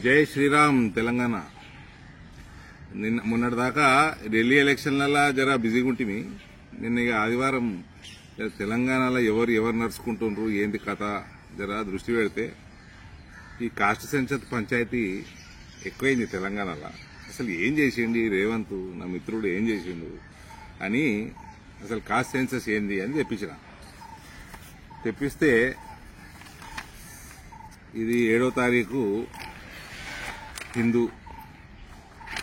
జై శ్రీరామ్ తెలంగాణ. మొన్నటిదాకా ఢిల్లీ ఎలక్షన్లలో జర బిజీగా ఉంటుంది. నిన్న ఇక ఆదివారం తెలంగాణలో ఎవరు నడుచుకుంటుండ్రు ఏంటి కథ జర దృష్టి పెడితే ఈ కాస్ట్ సెన్సస్ పంచాయతీ ఎక్కువైంది తెలంగాణలో. అసలు ఏం చేసిండు రేవంత్ నా మిత్రుడు ఏం చేసిండు అని అసలు కాస్ట్ సెన్సస్ ఏంది అని తెప్పిస్తే ఇది 7వ తారీఖు హిందూ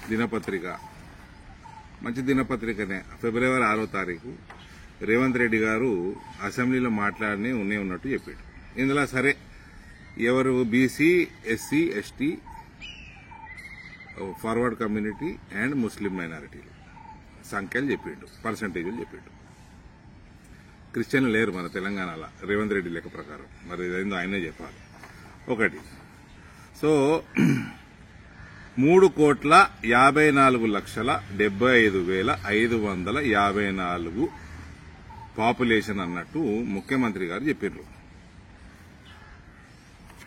దినపత్రిక, మంచి దినపత్రికనే. ఫిబ్రవరి 6వ తారీఖు రేవంత్ రెడ్డి గారు అసెంబ్లీలో మాట్లాడినే ఉన్నట్టు చెప్పాడు. ఇందులో సరే ఎవరు BC, SC, ST, forward community and Muslim మైనారిటీలు సంఖ్యలు చెప్పిండు, పర్సంటేజీలు చెప్పిండు. క్రిస్టియన్లు లేరు మన తెలంగాణలో రేవంత్ రెడ్డి లెక్క ప్రకారం. మరి ఇదేందో ఆయనే చెప్పాలి. ఒకటి, సో 3,54,75,554 పాపులేషన్ అన్నట్టు ముఖ్యమంత్రి గారు చెప్పారు.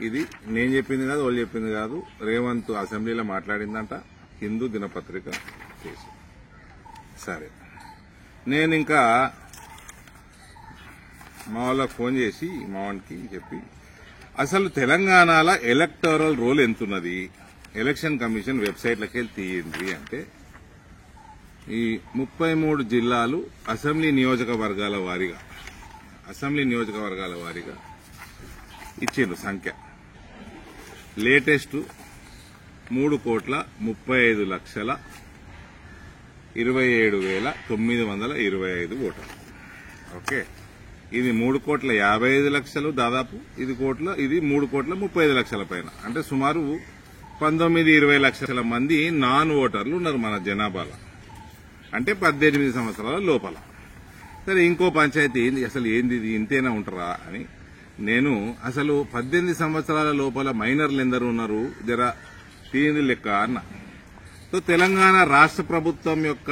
ఇది నేను చెప్పింది కాదు, వాళ్ళు చెప్పింది కాదు, రేవంత్ అసెంబ్లీలో మాట్లాడిందంట, హిందూ దినపత్రిక చేసి. సరే, నేను ఇంకా మా వాళ్ళకి ఫోన్ చేసి మా వానికి చెప్పి అసలు తెలంగాణలో ఎలక్టోరల్ రోల్ ఎంతున్నది ఎలక్షన్ కమిషన్ వెబ్సైట్లకి వెళ్ళి తీయండి అంటే ఈ 33 జిల్లాలు అసెంబ్లీ నియోజకవర్గాల వారీగా ఇచ్చిండ్రు సంఖ్య. లేటెస్ట్ 3,27,27,925 ఓటర్లు. ఓకే, ఇది 3,55,00,000 దాదాపు, ఇది 3,35,00,000 పైన, అంటే సుమారు 19-20 లక్షల మంది నాన్ ఓటర్లు ఉన్నారు మన జనాభాలో, అంటే 18 సంవత్సరాల లోపల. సరే, ఇంకో పంచాయతీ అసలు ఏంది ఇంతేనా ఉంటారా అని నేను అసలు 18 సంవత్సరాల లోపల మైనర్లు ఎందరు ఉన్నారు జర తీయండి లెక్క అన్న. సో తెలంగాణ రాష్ట్ర ప్రభుత్వం యొక్క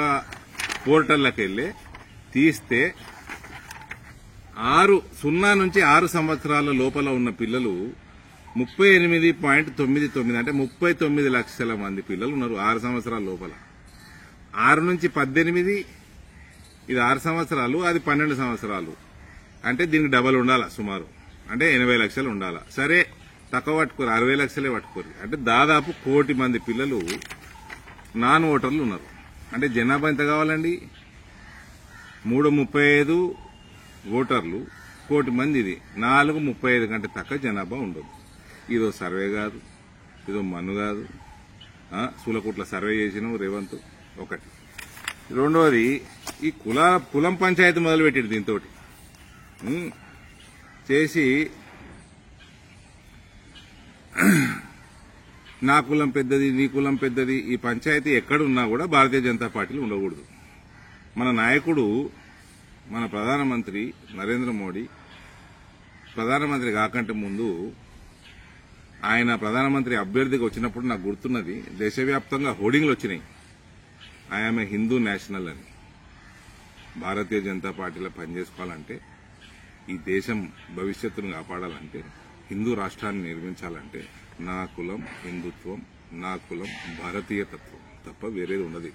పోర్టల్లోకి వెళ్ళి తీస్తే 0 నుంచి 6 సంవత్సరాల లోపల ఉన్న పిల్లలు 38.99, అంటే 39 లక్షల మంది పిల్లలు ఉన్నారు 6 సంవత్సరాల లోపల. 6 నుంచి 18 ఇది 6 సంవత్సరాలు, అది 12 సంవత్సరాలు, అంటే దీనికి డబల్ ఉండాలా సుమారు, అంటే 80 లక్షలు ఉండాలా. సరే, తక్కువ పట్టుకోరు, 60 లక్షలే పట్టుకోరు, అంటే దాదాపు 1 కోటి మంది పిల్లలు నాన్ ఓటర్లు ఉన్నారు. అంటే జనాభా ఎంత కావాలండి? 335 ఓటర్లు 1 కోటి మంది. ఇది 435 కంటే తక్కువ జనాభా ఉండదు. ఇదో సర్వే కాదు, ఇదో మన్ను కాదు, సూలకుట్ల సర్వే చేసినాం రేవంత్. ఒకటి. రెండవది, ఈ కులం పంచాయతీ మొదలుపెట్టింది దీంతో చేసి నా కులం పెద్దది, నీ కులం పెద్దది. ఈ పంచాయతీ ఎక్కడున్నా కూడా భారతీయ జనతా పార్టీలో ఉండకూడదు. మన నాయకుడు, మన ప్రధానమంత్రి నరేంద్ర మోడీ ప్రధానమంత్రి కాకంటే ముందు ఆయన ప్రధానమంత్రి అభ్యర్థిగా వచ్చినప్పుడు నాకు గుర్తున్నది, దేశవ్యాప్తంగా హోర్డింగ్లు వచ్చినాయి, ఐఎమ్ ఏ హిందూ నేషనల్ అని. భారతీయ జనతా పార్టీలో పనిచేసుకోవాలంటే, ఈ దేశం భవిష్యత్తును కాపాడాలంటే, హిందూ రాష్ట్రాన్ని నిర్మించాలంటే నా కులం హిందుత్వం, నా కులం భారతీయతత్వం తప్ప వేరేది ఉండదు.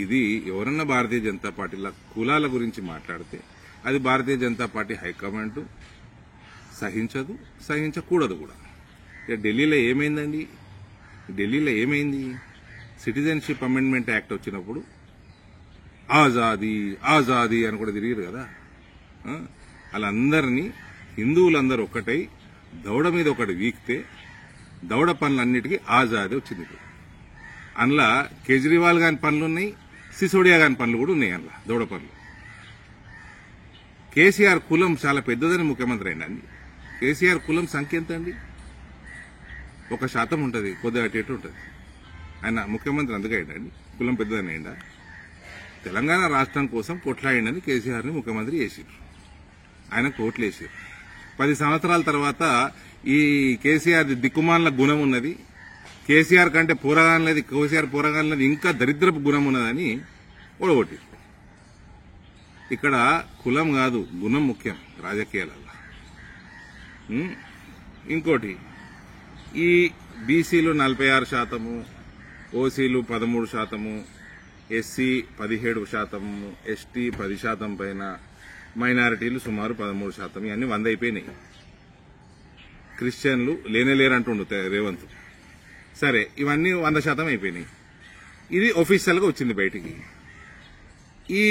ఇది ఎవరన్నా భారతీయ జనతా పార్టీల కులాల గురించి మాట్లాడితే అది భారతీయ జనతా పార్టీ హైకమాండ్ సహించదు, సహించకూడదు కూడా. ఇక ఢిల్లీలో ఏమైంది? సిటిజన్షిప్ అమెండ్మెంట్ యాక్ట్ వచ్చినప్పుడు ఆజాదీ అని కూడా తిరిగారు కదా. వాళ్ళందరినీ హిందువులందరూ ఒక్కటై దౌడ మీద ఒకటి వీక్తే దౌడ పనులన్నిటికీ ఆజాదీ వచ్చింది. అందులో కేజ్రీవాల్ గాని పనులున్నాయి, సిసోడియా గాని పనులు కూడా ఉన్నాయి. అందులో దౌడ పనులు. కేసీఆర్ కులం చాలా పెద్దదని ముఖ్యమంత్రి అయిందండి. కేసీఆర్ కులం సంఖ్య ఎంత అండి? 1% ఉంటుంది, కొద్దిగా అటు ఇటు ఉంటుంది. ఆయన ముఖ్యమంత్రి అందుకే అయిందండి, కులం పెద్దదని అయిందా? తెలంగాణ రాష్ట్రం కోసం కొట్లాడిందని కేసీఆర్ని ముఖ్యమంత్రి చేసారు. ఆయన కోట్లు వేసారు. 10 సంవత్సరాల తర్వాత ఈ కేసీఆర్ దిక్కుమాల గుణం ఉన్నది, కేసీఆర్ కంటే పోరగానలేదు, కేసీఆర్ పోరగానలేదు, ఇంకా దరిద్రపు గుణం ఉన్నదని ఓడగొట్టి. ఇక్కడ కులం కాదు, గుణం ముఖ్యం రాజకీయాలలో. ఇంకోటి, ఈ బీసీలు 46%, ఓసీలు 13%, ఎస్సీ 17%, ఎస్టీ 10% పైన, మైనారిటీలు సుమారు 13%. ఇవన్నీ 100 అయిపోయినాయి. క్రిస్టియన్లు లేనేలేరంటుండు రేవంత్. సరే, ఇవన్నీ 100% అయిపోయినాయి. ఇది ఒఫీషియల్ గా వచ్చింది బయటికి. ఈ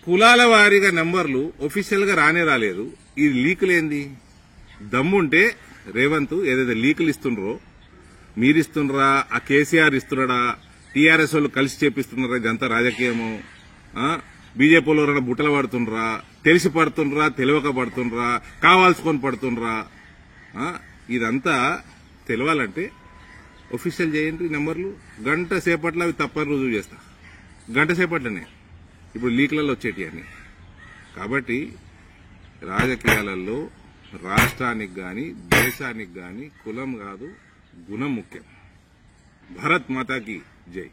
కులాల వారీగా నెంబర్లు ఒఫీషియల్ గా రాలేదు. ఈ లీకులేంది? దమ్ముంటే రేవంత్ ఏదైతే లీకులు ఇస్తుండ్రో, మీరిస్తుండ్రా, ఆ కేసీఆర్ ఇస్తున్నాడా, టీఆర్ఎస్ వాళ్ళు కలిసి చేపిస్తున్నారా, ఇదంతా రాజకీయము, బీజేపీ వాళ్ళు ఎవరైనా బుట్టలు పడుతుండ్రా, తెలిసి పడుతుండ్రా, తెలియక పడుతుండ్రా, కావాల్సుకొని పడుతుండ్రా, ఇదంతా తెలవాలంటే ఒఫీషియల్ చేయండి నెంబర్లు. గంట సేపట్లో అవి తప్పని రుజువు చేస్తా. గంట సేపట్లోనే ఇప్పుడు లీక్లలో వచ్చేటి అన్ని. కాబట్టి రాజకీయాలలో రాష్ట్రానికి గాని దేశానికి గాని కులం కాదు, గుణం ముఖ్యం. భారత్ మాతాకి జై.